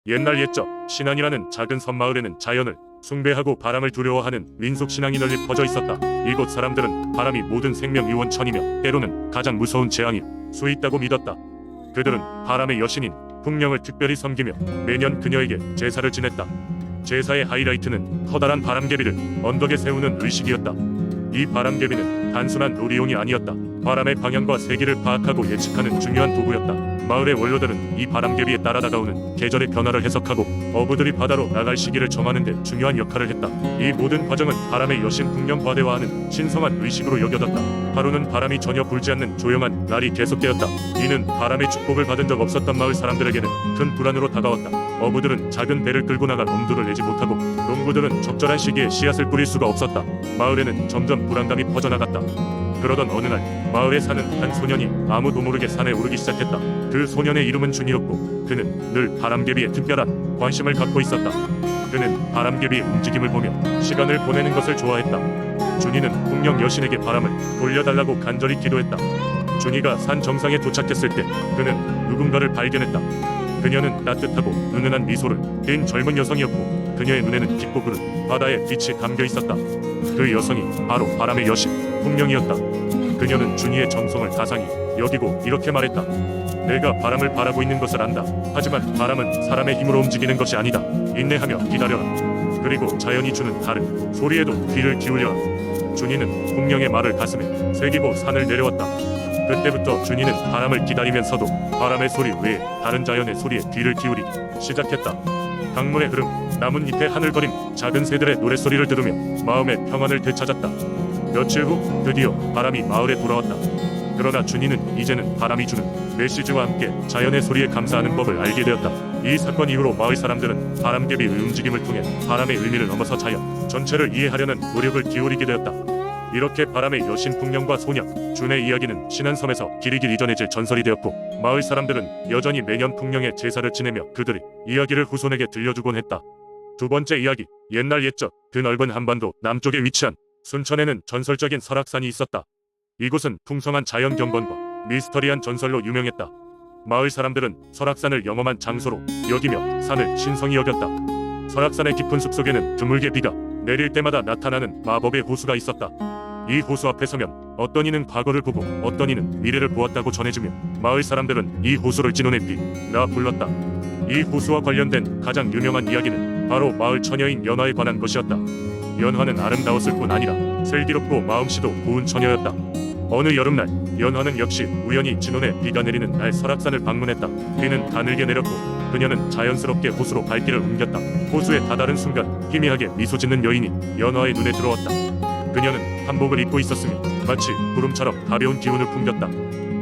옛날 옛적 신안이라는 작은 섬마을에는 자연을 숭배하고 바람을 두려워하는 민속신앙이 널리 퍼져 있었다. 이곳 사람들은 바람이 모든 생명 유원천이며 때로는 가장 무서운 재앙일 수 있다고 믿었다. 그들은 바람의 여신인 풍령을 특별히 섬기며 매년 그녀에게 제사를 지냈다. 제사의 하이라이트는 커다란 바람개비를 언덕에 세우는 의식이었다. 이 바람개비는 단순한 놀이용이 아니었다. 바람의 방향과 세기를 파악하고 예측하는 중요한 도구였다. 마을의 원로들은 이 바람개비에 따라 다가오는 계절의 변화를 해석하고 어부들이 바다로 나갈 시기를 정하는 데 중요한 역할을 했다. 이 모든 과정은 바람의 여신 풍령 과대화하는 신성한 의식으로 여겨졌다. 하루는 바람이 전혀 불지 않는 조용한 날이 계속되었다. 이는 바람의 축복을 받은 적 없었던 마을 사람들에게는 큰 불안으로 다가왔다. 어부들은 작은 배를 끌고 나갈 엄두를 내지 못하고 농부들은 적절한 시기에 씨앗을 뿌릴 수가 없었다. 마을에는 점점 불안감이 퍼져나갔다. 그러던 어느 날 마을에 사는 한 소년이 아무도 모르게 산에 오르기 시작했다. 그 소년의 이름은 준이었고 그는 늘 바람개비에 특별한 관심을 갖고 있었다. 그는 바람개비의 움직임을 보며 시간을 보내는 것을 좋아했다. 준이는 풍령 여신에게 바람을 돌려달라고 간절히 기도했다. 준이가 산 정상에 도착했을 때 그는 누군가를 발견했다. 그녀는 따뜻하고 은은한 미소를 띤 젊은 여성이었고 그녀의 눈에는 깊고 푸른 바다의 빛이 담겨 있었다. 그 여성이 바로 바람의 여신 풍령이었다. 그녀는 준이의 정성을 가상히 여기고 이렇게 말했다. 내가 바람을 바라고 있는 것을 안다. 하지만 바람은 사람의 힘으로 움직이는 것이 아니다. 인내하며 기다려라. 그리고 자연이 주는 다른 소리에도 귀를 기울여라. 준이는 풍령의 말을 가슴에 새기고 산을 내려왔다. 그때부터 준이는 바람을 기다리면서도 바람의 소리 외에 다른 자연의 소리에 귀를 기울이기 시작했다. 강물의 흐름, 나뭇잎의 하늘거림, 작은 새들의 노랫소리를 들으며 마음의 평안을 되찾았다. 며칠 후 드디어 바람이 마을에 돌아왔다. 그러나 준이는 이제는 바람이 주는 메시지와 함께 자연의 소리에 감사하는 법을 알게 되었다. 이 사건 이후로 마을 사람들은 바람개비의 움직임을 통해 바람의 의미를 넘어서 자연 전체를 이해하려는 노력을 기울이게 되었다. 이렇게 바람의 여신 풍령과 소년 준의 이야기는 신안섬에서 길이길이 전해질 전설이 되었고 마을 사람들은 여전히 매년 풍령의 제사를 지내며 그들의 이야기를 후손에게 들려주곤 했다. 두 번째 이야기, 옛날 옛적 그 넓은 한반도 남쪽에 위치한 순천에는 전설적인 설악산이 있었다. 이곳은 풍성한 자연 경관과 미스터리한 전설로 유명했다. 마을 사람들은 설악산을 영험한 장소로 여기며 산을 신성히 여겼다. 설악산의 깊은 숲속에는 드물게 비가 내릴 때마다 나타나는 마법의 호수가 있었다. 이 호수 앞에 서면 어떤 이는 과거를 보고 어떤 이는 미래를 보았다고 전해지며 마을 사람들은 이 호수를 진혼의 빛라 불렀다. 이 호수와 관련된 가장 유명한 이야기는 바로 마을 처녀인 연화에 관한 것이었다. 연화는 아름다웠을 뿐 아니라 슬기롭고 마음씨도 고운 처녀였다. 어느 여름날 연화는 역시 우연히 진혼에 비가 내리는 날 설악산을 방문했다. 비는 가늘게 내렸고 그녀는 자연스럽게 호수로 발길을 옮겼다. 호수에 다다른 순간 희미하게 미소 짓는 여인이 연화의 눈에 들어왔다. 그녀는 한복을 입고 있었으며 마치 구름처럼 가벼운 기운을 풍겼다.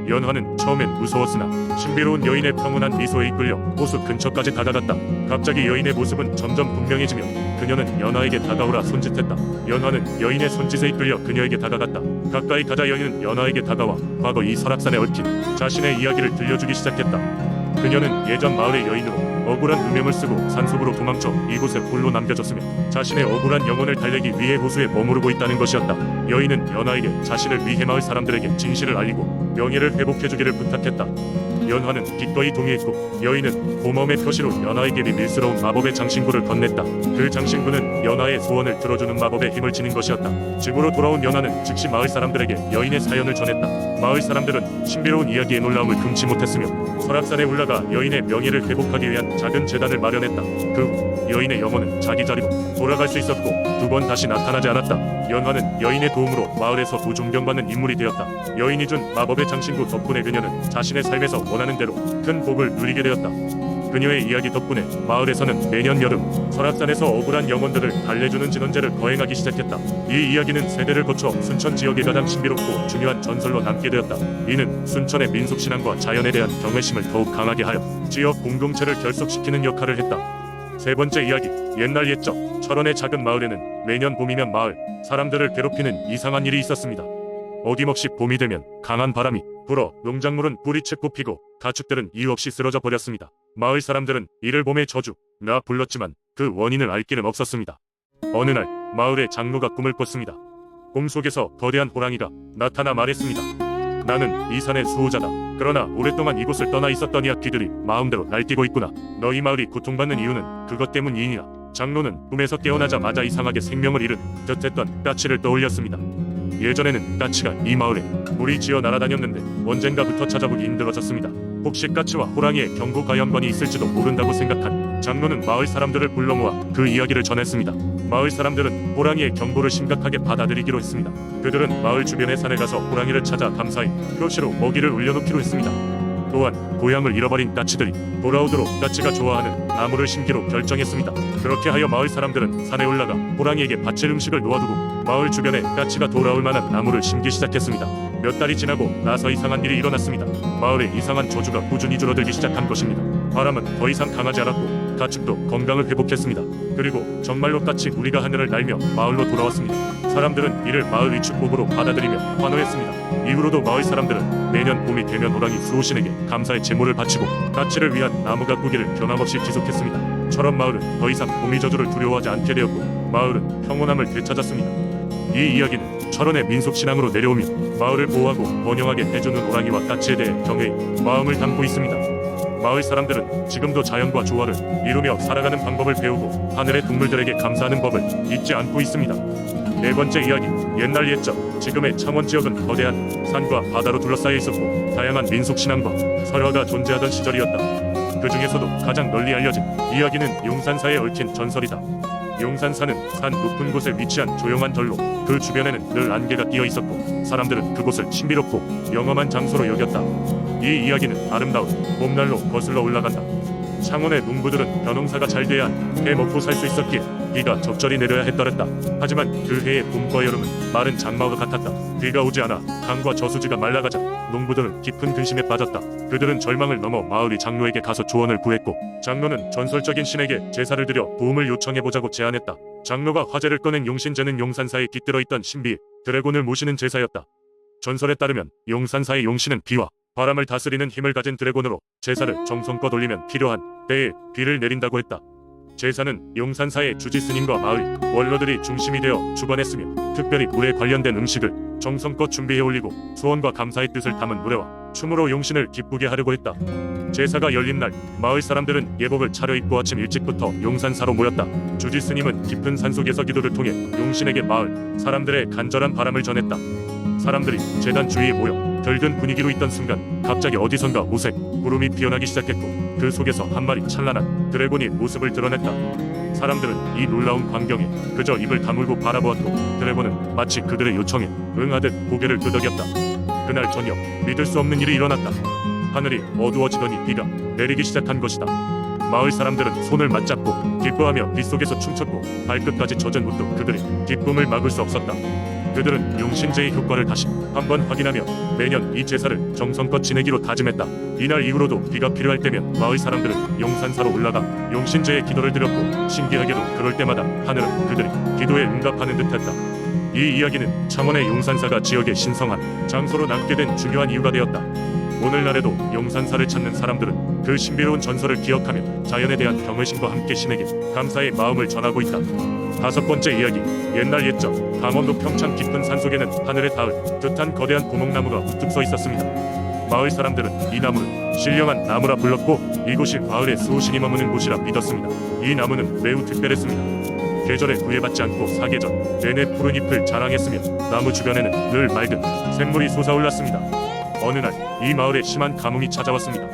연화는 처음엔 무서웠으나 신비로운 여인의 평온한 미소에 이끌려 호수 근처까지 다가갔다. 갑자기 여인의 모습은 점점 분명해지며 그녀는 연화에게 다가오라 손짓했다. 연화는 여인의 손짓에 이끌려 그녀에게 다가갔다. 가까이 가자 여인은 연화에게 다가와 과거 이 설악산에 얽힌 자신의 이야기를 들려주기 시작했다. 그녀는 예전 마을의 여인으로 억울한 누명을 쓰고 산속으로 도망쳐 이곳에 홀로 남겨졌으며 자신의 억울한 영혼을 달래기 위해 호수에 머무르고 있다는 것이었다. 여인은 연화에게 자신을 위해 마을 사람들에게 진실을 알리고 명예를 회복해주기를 부탁했다. 연화는 기꺼이 동의했고 여인은 고마움의 표시로 연화에게 비밀스러운 마법의 장신구를 건넸다. 그 장신구는 연화의 소원을 들어주는 마법의 힘을 지닌 것이었다. 집으로 돌아온 연화는 즉시 마을 사람들에게 여인의 사연을 전했다. 마을 사람들은 신비로운 이야기의 놀라움을 금치 못했으며 설악산에 올라가 여인의 명예를 회복하기 위한 작은 재단을 마련했다. 그 후 여인의 영혼은 자기 자리로 돌아갈 수 있었고 두 번 다시 나타나지 않았다. 연화는 여인의 도움으로 마을에서 더 존경받는 인물이 되었다. 여인이 준 마법의 장신구 덕분에 그녀는 자신의 삶에서 원하는 대로 큰 복을 누리게 되었다. 그녀의 이야기 덕분에 마을에서는 매년 여름 설악산에서 억울한 영혼들을 달래주는 진원제를 거행하기 시작했다. 이 이야기는 세대를 거쳐 순천 지역의 가장 신비롭고 중요한 전설로 남게 되었다. 이는 순천의 민속신앙과 자연에 대한 경외심을 더욱 강하게 하여 지역 공동체를 결속시키는 역할을 했다. 세 번째 이야기, 옛날 옛적 철원의 작은 마을에는 매년 봄이면 마을 사람들을 괴롭히는 이상한 일이 있었습니다. 어김없이 봄이 되면 강한 바람이 불어 농작물은 뿌리채 뽑히고 가축들은 이유 없이 쓰러져 버렸습니다. 마을 사람들은 이를 봄의 저주라 불렀지만 그 원인을 알 길은 없었습니다. 어느 날 마을의 장로가 꿈을 꿨습니다. 꿈속에서 거대한 호랑이가 나타나 말했습니다. 나는 이 산의 수호자다. 그러나 오랫동안 이곳을 떠나 있었던 이 악귀들이 마음대로 날뛰고 있구나. 너희 마을이 고통받는 이유는 그것 때문이니라. 장로는 꿈에서 깨어나자마자 이상하게 생명을 잃은 듯 했던 까치를 떠올렸습니다. 예전에는 까치가 이 마을에 무리 지어 날아다녔는데 언젠가부터 찾아보기 힘들어졌습니다. 혹시 까치와 호랑이의 경고 가연관이 있을지도 모른다고 생각한 장로는 마을 사람들을 불러 모아 그 이야기를 전했습니다. 마을 사람들은 호랑이의 경고를 심각하게 받아들이기로 했습니다. 그들은 마을 주변의 산에 가서 호랑이를 찾아 감사히 표시로 먹이를 올려놓기로 했습니다. 또한 고향을 잃어버린 까치들이 돌아오도록 까치가 좋아하는 나무를 심기로 결정했습니다. 그렇게 하여 마을 사람들은 산에 올라가 호랑이에게 바칠 음식을 놓아두고 마을 주변에 까치가 돌아올 만한 나무를 심기 시작했습니다. 몇 달이 지나고 나서 이상한 일이 일어났습니다. 마을에 이상한 저주가 꾸준히 줄어들기 시작한 것입니다. 바람은 더 이상 강하지 않았고 가축도 건강을 회복했습니다. 그리고 정말로 까치 무리가 하늘을 날며 마을로 돌아왔습니다. 사람들은 이를 마을 위축복으로 받아들이며 환호했습니다. 이후로도 마을 사람들은 매년 봄이 되면 호랑이 수호신에게 감사의 제물을 바치고 까치를 위한 나무 가꾸기를 변함없이 지속했습니다. 처럼 마을은 더 이상 봄이 저주를 두려워하지 않게 되었고 마을은 평온함을 되찾았습니다. 이 이야기는 철원의 민속신앙으로 내려오며 마을을 보호하고 번영하게 해주는 호랑이와 까치에 대해 경외의 마음을 담고 있습니다. 마을 사람들은 지금도 자연과 조화를 이루며 살아가는 방법을 배우고 하늘의 동물들에게 감사하는 법을 잊지 않고 있습니다. 네 번째 이야기, 옛날 옛적 지금의 창원 지역은 거대한 산과 바다로 둘러싸여 있었고 다양한 민속신앙과 설화가 존재하던 시절이었다. 그 중에서도 가장 널리 알려진 이야기는 용산사에 얽힌 전설이다. 용산사는 산 높은 곳에 위치한 조용한 절로 그 주변에는 늘 안개가 끼어 있었고 사람들은 그곳을 신비롭고 영험한 장소로 여겼다. 이 이야기는 아름다운 봄날로 거슬러 올라간다. 창원의 농부들은 벼농사가 잘 돼야 해 먹고 살 수 있었기에 비가 적절히 내려야 했더랬다. 하지만 그 해의 봄과 여름은 마른 장마와 같았다. 비가 오지 않아 강과 저수지가 말라가자 농부들은 깊은 근심에 빠졌다. 그들은 절망을 넘어 마을의 장로에게 가서 조언을 구했고 장로는 전설적인 신에게 제사를 드려 도움을 요청해보자고 제안했다. 장로가 화제를 꺼낸 용신제는 용산사에 깃들어 있던 신비 드래곤을 모시는 제사였다. 전설에 따르면 용산사의 용신은 비와 바람을 다스리는 힘을 가진 드래곤으로 제사를 정성껏 올리면 필요한 때에 비를 내린다고 했다. 제사는 용산사의 주지스님과 마을 원로들이 중심이 되어 주관했으며 특별히 물에 관련된 음식을 정성껏 준비해 올리고 소원과 감사의 뜻을 담은 노래와 춤으로 용신을 기쁘게 하려고 했다. 제사가 열린 날 마을 사람들은 예복을 차려입고 아침 일찍부터 용산사로 모였다. 주지스님은 깊은 산속에서 기도를 통해 용신에게 마을 사람들의 간절한 바람을 전했다. 사람들이 제단 주위에 모여 들뜬 분위기로 있던 순간 갑자기 어디선가 오색 구름이 피어나기 시작했고 그 속에서 한 마리 찬란한 드래곤이 모습을 드러냈다. 사람들은 이 놀라운 광경에 그저 입을 다물고 바라보았고 드래곤은 마치 그들의 요청에 응하듯 고개를 끄덕였다. 그날 저녁 믿을 수 없는 일이 일어났다. 하늘이 어두워지더니 비가 내리기 시작한 것이다. 마을 사람들은 손을 맞잡고 기뻐하며 빗속에서 춤췄고 발끝까지 젖은 옷도 그들의 기쁨을 막을 수 없었다. 그들은 용신제의 효과를 다시 한번 확인하며 매년 이 제사를 정성껏 지내기로 다짐했다. 이날 이후로도 비가 필요할 때면 마을 사람들은 용산사로 올라가 용신제의 기도를 드렸고 신기하게도 그럴 때마다 하늘은 그들의 기도에 응답하는 듯했다. 이 이야기는 창원의 용산사가 지역의 신성한 장소로 남게 된 중요한 이유가 되었다. 오늘날에도 용산사를 찾는 사람들은 그 신비로운 전설을 기억하며 자연에 대한 경외심과 함께 신에게 감사의 마음을 전하고 있다. 다섯 번째 이야기, 옛날 옛적 강원도 평창 깊은 산속에는 하늘에 닿을 듯한 거대한 고목나무가 우뚝 서 있었습니다. 마을 사람들은 이 나무를 신령한 나무라 불렀고 이곳이 마을의 수호신이 머무는 곳이라 믿었습니다. 이 나무는 매우 특별했습니다. 계절에 구애받지 않고 사계절 내내 푸른 잎을 자랑했으며 나무 주변에는 늘 맑은 샘물이 솟아올랐습니다. 어느 날 이 마을에 심한 가뭄이 찾아왔습니다.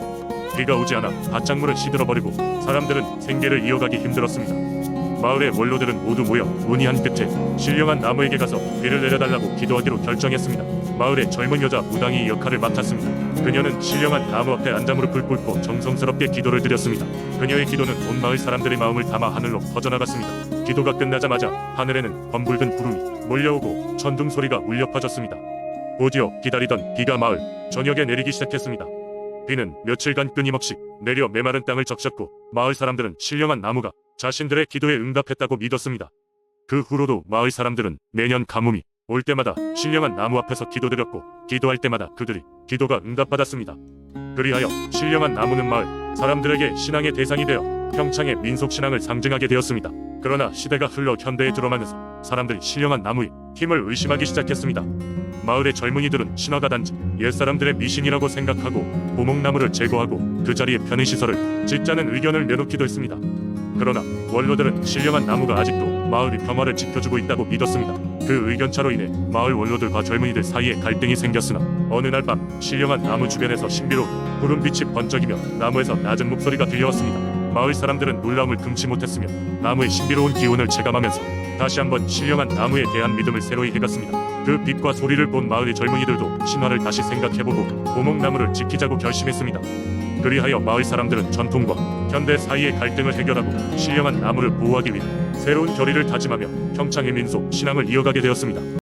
비가 오지 않아 밭작물을 시들어버리고 사람들은 생계를 이어가기 힘들었습니다. 마을의 원로들은 모두 모여 논의한 끝에 신령한 나무에게 가서 비를 내려달라고 기도하기로 결정했습니다. 마을의 젊은 여자 무당이 이 역할을 맡았습니다. 그녀는 신령한 나무 앞에 앉아 무릎을 꿇고 정성스럽게 기도를 드렸습니다. 그녀의 기도는 온 마을 사람들의 마음을 담아 하늘로 퍼져나갔습니다. 기도가 끝나자마자 하늘에는 검붉은 구름이 몰려오고 천둥 소리가 울려 퍼졌습니다. 곧이어 기다리던 비가 마을 전역에 내리기 시작했습니다. 비는 며칠간 끊임없이 내려 메마른 땅을 적셨고 마을 사람들은 신령한 나무가 자신들의 기도에 응답했다고 믿었습니다. 그 후로도 마을 사람들은 매년 가뭄이 올 때마다 신령한 나무 앞에서 기도드렸고 기도할 때마다 그들이 기도가 응답받았습니다. 그리하여 신령한 나무는 마을 사람들에게 신앙의 대상이 되어 평창의 민속신앙을 상징하게 되었습니다. 그러나 시대가 흘러 현대에 들어가면서 사람들이 신령한 나무에 힘을 의심하기 시작했습니다. 마을의 젊은이들은 신화가 단지 옛사람들의 미신이라고 생각하고 고목나무를 제거하고 그 자리에 편의시설을 짓자는 의견을 내놓기도 했습니다. 그러나 원로들은 신령한 나무가 아직도 마을의 평화를 지켜주고 있다고 믿었습니다. 그 의견차로 인해 마을 원로들과 젊은이들 사이에 갈등이 생겼으나 어느 날 밤 신령한 나무 주변에서 신비로운 구름빛이 번쩍이며 나무에서 낮은 목소리가 들려왔습니다. 마을 사람들은 놀라움을 금치 못했으며 나무의 신비로운 기운을 체감하면서 다시 한번 신령한 나무에 대한 믿음을 새로이 해갔습니다. 그 빛과 소리를 본 마을의 젊은이들도 신화를 다시 생각해보고 고목나무를 지키자고 결심했습니다. 그리하여 마을 사람들은 전통과 현대 사이의 갈등을 해결하고 신령한 나무를 보호하기 위해 새로운 결의를 다짐하며 평창의 민속 신앙을 이어가게 되었습니다.